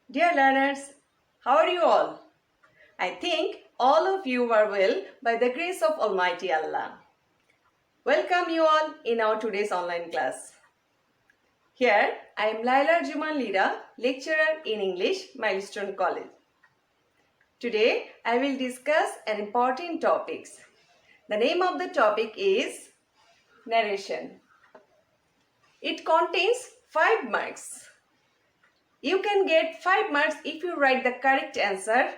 Dear learners, how are you all? I think all of you are well by the grace of Almighty Allah. Welcome you all in our today's online class. Here I am Laila Arjuman, lecturer in English, Milestone College. Today I will discuss an important topic. The name of the topic is narration. It contains 5 marks. You can get 5 marks if you write the correct answer.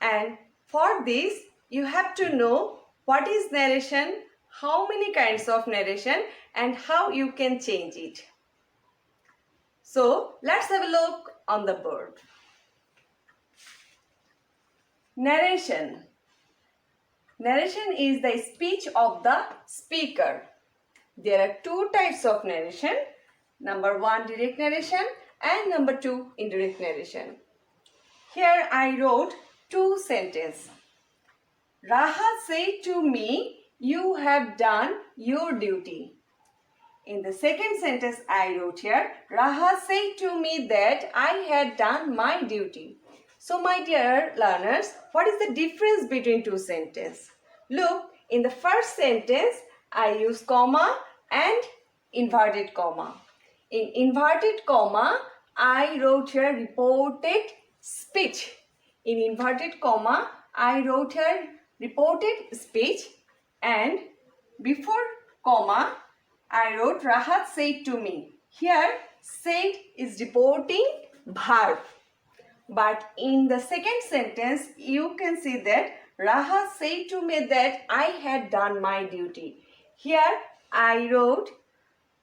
And for this, you have to know what is narration, how many kinds of narration, and how you can change it. So, let's have a look on the board. Narration. Narration is the speech of the speaker. There are 2 types of narration. Number 1, direct narration, and number 2, indirect narration. Here I wrote 2 sentences. Rahat said to me, you have done your duty. In the second sentence I wrote here, Rahat said to me that I had done my duty. So my dear learners, what is the difference between 2 sentences? Look, in the first sentence I use comma and inverted comma. In inverted comma, I wrote here reported speech. In inverted comma, I wrote here reported speech, and before comma, I wrote Rahat said to me. Here, said is reporting verb. But in the second sentence, you can see that Rahat said to me that I had done my duty. Here, I wrote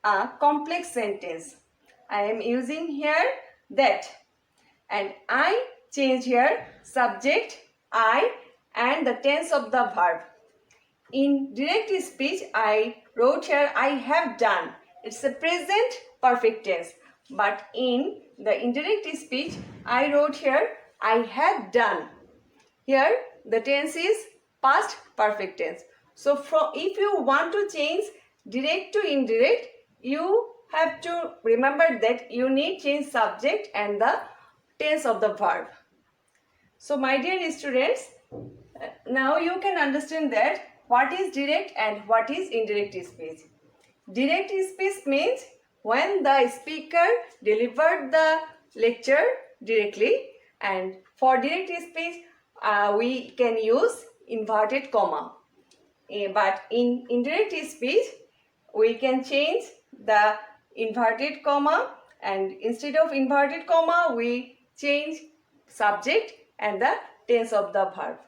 a complex sentence. I am using here that, and I change here subject I and the tense of the verb. In direct speech, I wrote here I have done. It's a present perfect tense. But in the indirect speech, I wrote here I had done. Here the tense is past perfect tense. So if you want to change direct to indirect, you have to remember that you need change subject and the tense of the verb. So my dear students, now you can understand that what is direct and what is indirect speech. Direct speech means when the speaker delivered the lecture directly, and for direct speech we can use inverted comma. But in indirect speech we can change the inverted comma, and instead of inverted comma we change subject and the tense of the verb.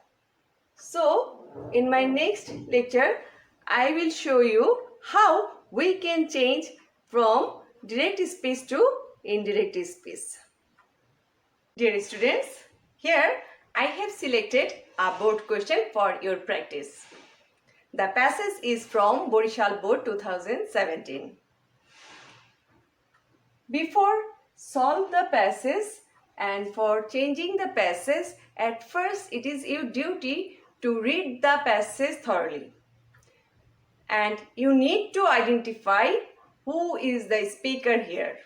So in my next lecture I will show you how we can change from direct speech to indirect speech. Dear students, here I have selected a board question for your practice. The passage is from Borishal Board 2017. Before solve the passage and for changing the passage, at first it is your duty to read the passage thoroughly. And you need to identify who is the speaker here.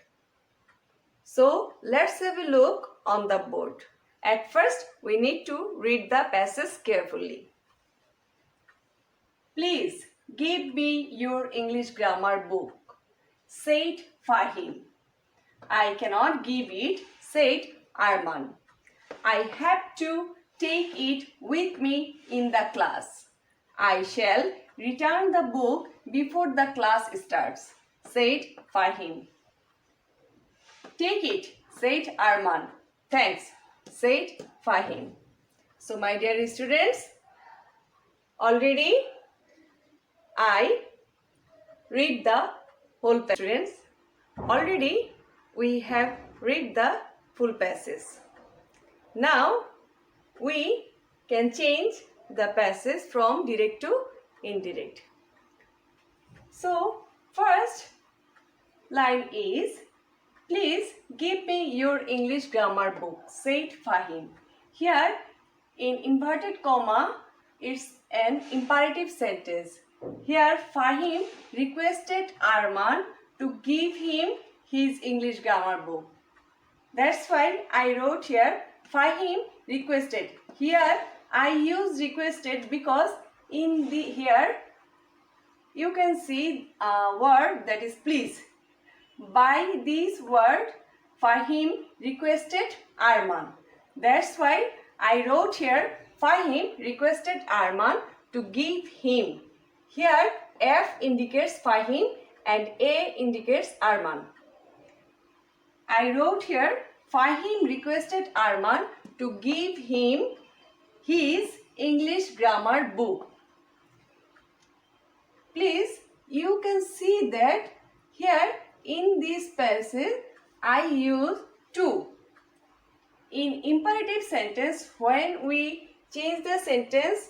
So let's have a look on the board. At first we need to read the passage carefully. Please give me your English grammar book, said Fahim. I cannot give it, said Arjuman. I have to take it with me in the class. I shall return the book before the class starts, said Fahim. Take it, said Arjuman. Thanks, said Fahim. So my dear students, already I read the whole passage. Students, already we have read the full passage. Now we can change the passage from direct to indirect. So first line is, please give me your English grammar book, said Fahim. Here in inverted comma, it's an imperative sentence. Here Fahim requested Arjuman to give him his English grammar book. That's why I wrote here Fahim requested. Here I use requested because in the here you can see a word that is please. By this word Fahim requested Arman. That's why I wrote here Fahim requested Arman to give him. Here F indicates Fahim and A indicates Arman. I wrote here Fahim requested Arman to give him his English grammar book. Please, you can see that here in this passage I use to. In imperative sentence, when we change the sentence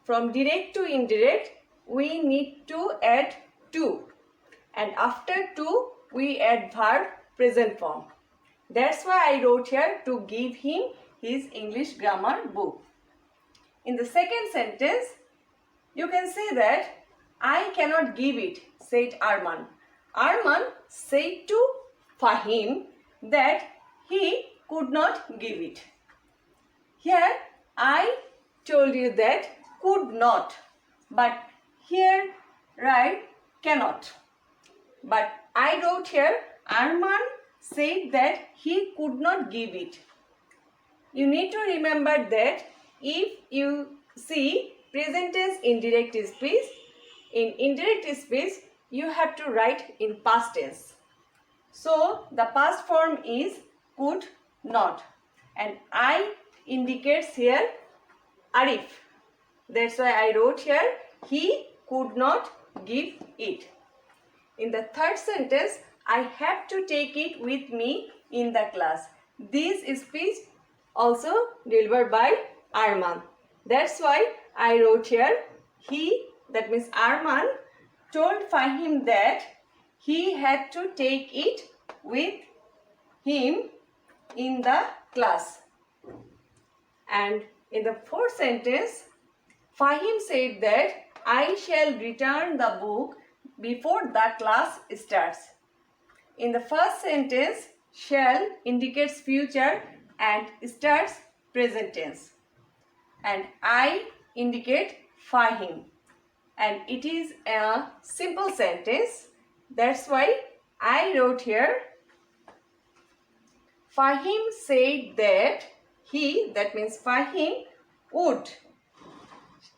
from direct to indirect, we need to add to. And after to, we add verb present form. That's why I wrote here to give him his English grammar book. In the second sentence, you can say that I cannot give it, said Arman. Arman said to Fahim that he could not give it. Here I told you that could not, but here write cannot. But I wrote here Arman said that he could not give it. You need to remember that if you see present tense in direct speech, in indirect speech you have to write in past tense. So the past form is could not, and I indicates here Arif. That's why I wrote here he could not give it. In the third sentence, I have to take it with me in the class. This speech also delivered by Arman. That's why I wrote here he, that means Arman, told Fahim that he had to take it with him in the class. And in the fourth sentence, Fahim said that I shall return the book before the class starts. In the first sentence, shall indicates future and starts present tense. And I indicate Fahim. And it is a simple sentence. That's why I wrote here Fahim said that he, that means Fahim, would.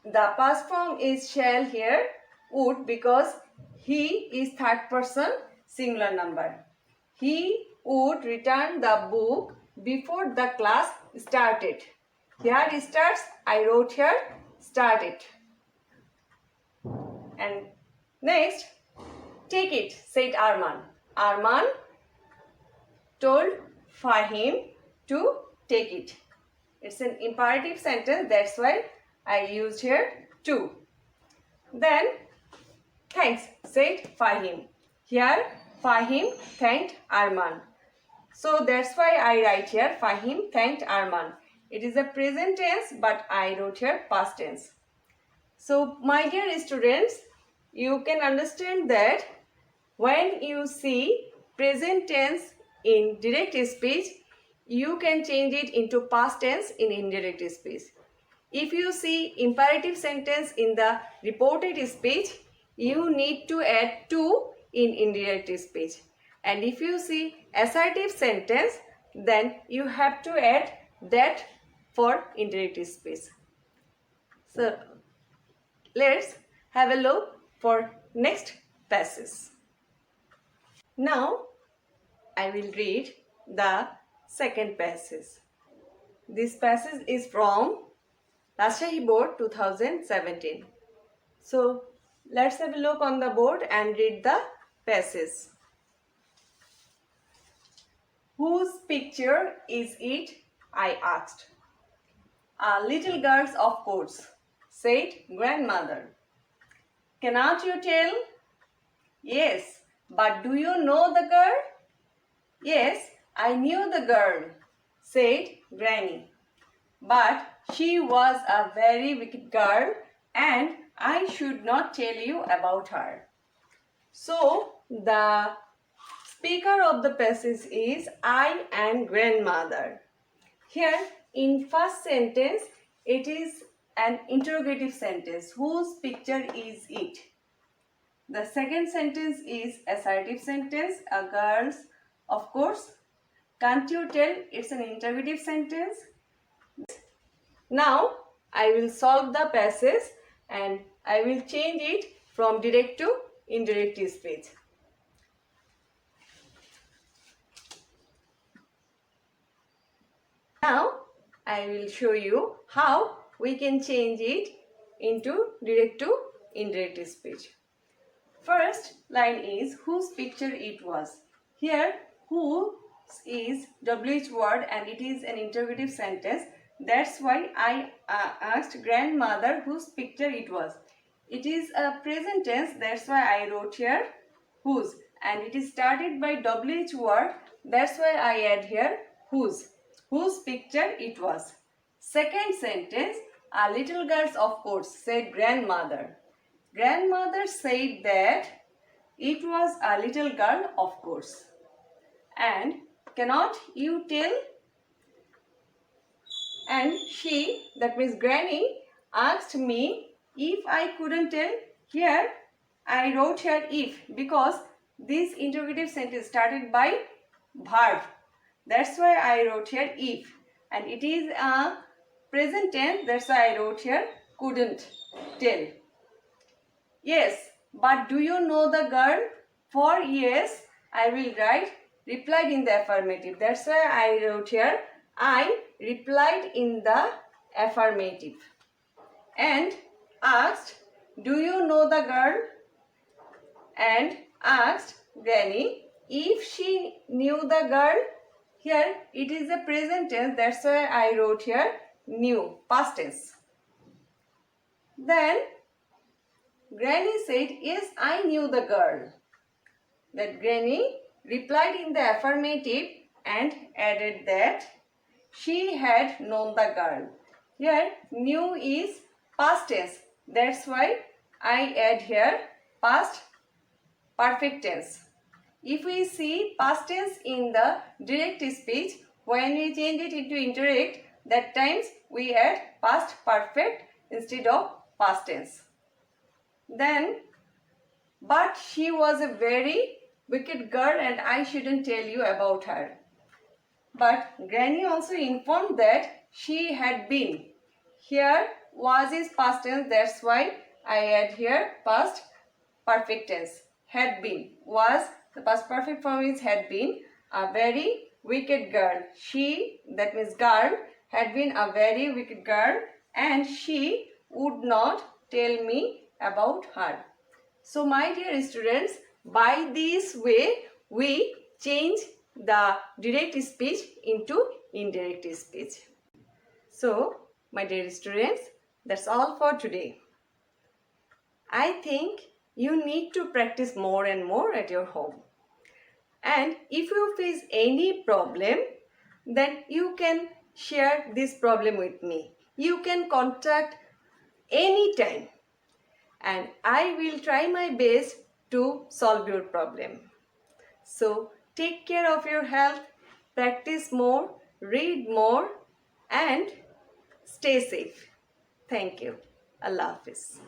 The past form is shall here, would, because he is third person singular number. He would return the book before the class started. Here it starts, I wrote here started. And next, take it, said Arman. Arman told Fahim to take it. It's an imperative sentence, that's why I used here to. Then, thanks, said Fahim. Here, Fahim thanked Arman. So that's why I write here Fahim thanked Arman. It is a present tense, but I wrote here past tense. So my dear students, you can understand that when you see present tense in direct speech, you can change it into past tense in indirect speech. If you see imperative sentence in the reported speech, you need to add to in indirect speech. And if you see assertive sentence, then you have to add that for indirect speech. So let's have a look for next passage. Now I will read the second passage. This passage is from Rajshahi Board 2017. So let's have a look on the board and read the passage. Whose picture is it? I asked. A little girl's, of course, said grandmother. Cannot you tell? Yes, but do you know the girl? Yes, I knew the girl, said Granny. But she was a very wicked girl and I should not tell you about her. So the speaker of the passage is I and grandmother. Here in first sentence, it is an interrogative sentence. Whose picture is it? The second sentence is assertive sentence. A girl's, of course. Can't you tell? It's an interrogative sentence. Now I will solve the passage and I will change it from direct to indirect speech. Now I will show you how we can change it into direct to indirect speech. First line is whose picture it was. Here who is WH word and it is an interrogative sentence. That's why I asked grandmother whose picture it was. It is a present tense, that's why I wrote here whose, and it is started by WH word, that's why I add here whose picture it was. Second sentence, a little girl of course said grandmother. Grandmother said that it was a little girl of course. And cannot you tell? And she, that means granny, asked me if I couldn't tell. Here I wrote here if because this interrogative sentence started by verb. That's why I wrote here if, and it is a present tense, that's why I wrote here couldn't tell. Yes, but do you know the girl? For yes, I will write replied in the affirmative. That's why I wrote here I replied in the affirmative. And asked, do you know the girl? And asked granny if she knew the girl. Here it is a present tense, that's why I wrote here knew, past tense. Then granny said, yes, I knew the girl. That granny replied in the affirmative and added that she had known the girl. Here knew is past tense, that's why I add here past perfect tense. If we see past tense in the direct speech, when we change it into indirect, that times we add past perfect instead of past tense. Then, but she was a very wicked girl and I shouldn't tell you about her. But granny also informed that she had been. Here was is past tense, that's why I add here past perfect tense. Had been, was, the past perfect form is had been, a very wicked girl. She, that means girl, had been a very wicked girl and she would not tell me about her. So my dear students, by this way we change the direct speech into indirect speech. So my dear students, that's all for today. I think you need to practice more and more at your home. And if you face any problem, then you can share this problem with me. You can contact anytime and I will try my best to solve your problem. So take care of your health, practice more, read more and stay safe. Thank you. Allah Hafiz.